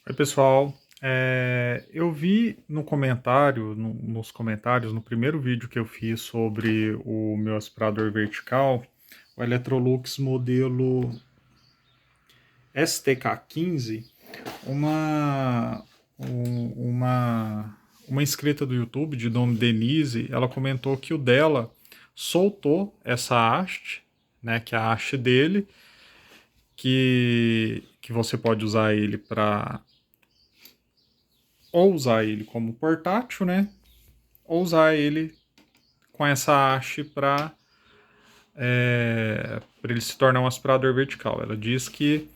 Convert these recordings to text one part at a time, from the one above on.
Oi, pessoal. Eu vi nos comentários, no primeiro vídeo que eu fiz sobre o meu aspirador vertical, o Electrolux modelo STK15, uma, um- uma, uma inscrita do YouTube de nome Denise, ela comentou que o dela soltou essa haste, né, que é a haste dele, que você pode usar ele para ou usar ele como portátil, né? Ou usar ele com essa haste para ele se tornar um aspirador vertical. Ela diz que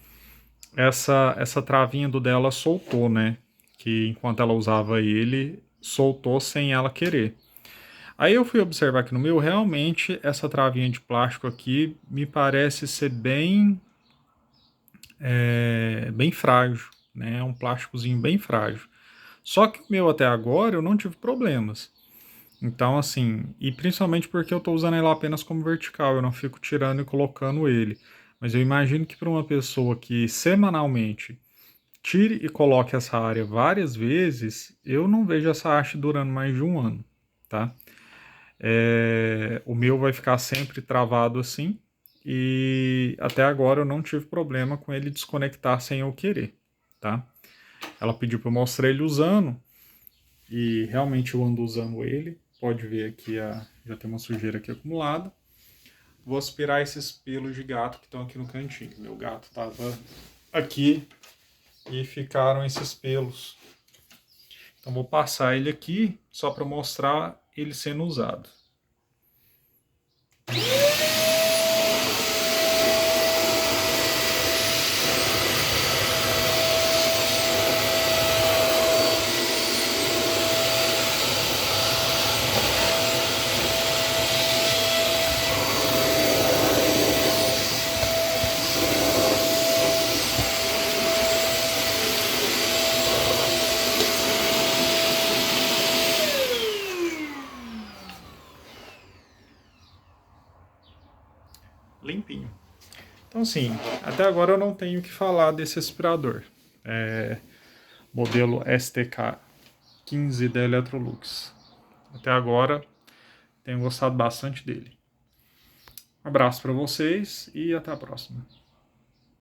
essa travinha do dela soltou, né? Que enquanto ela usava ele, soltou sem ela querer. Aí eu fui observar que no meu, realmente, essa travinha de plástico aqui me parece ser bem frágil, né? É um plásticozinho bem frágil. Só que o meu até agora eu não tive problemas. Então, assim, e principalmente porque eu estou usando ele apenas como vertical, eu não fico tirando e colocando ele. Mas eu imagino que para uma pessoa que semanalmente tire e coloque essa área várias vezes, eu não vejo essa haste durando mais de um ano, tá? O meu vai ficar sempre travado assim, e até agora eu não tive problema com ele desconectar sem eu querer, tá? Ela pediu para eu mostrar ele usando, e realmente eu ando usando ele. Pode ver aqui, já tem uma sujeira aqui acumulada. Vou aspirar esses pelos de gato que estão aqui no cantinho. Meu gato estava aqui e ficaram esses pelos. Então vou passar ele aqui só para mostrar ele sendo usado. Limpinho. Então, assim, até agora eu não tenho o que falar desse aspirador. Modelo STK15 da Electrolux. Até agora tenho gostado bastante dele. Um abraço para vocês e até a próxima.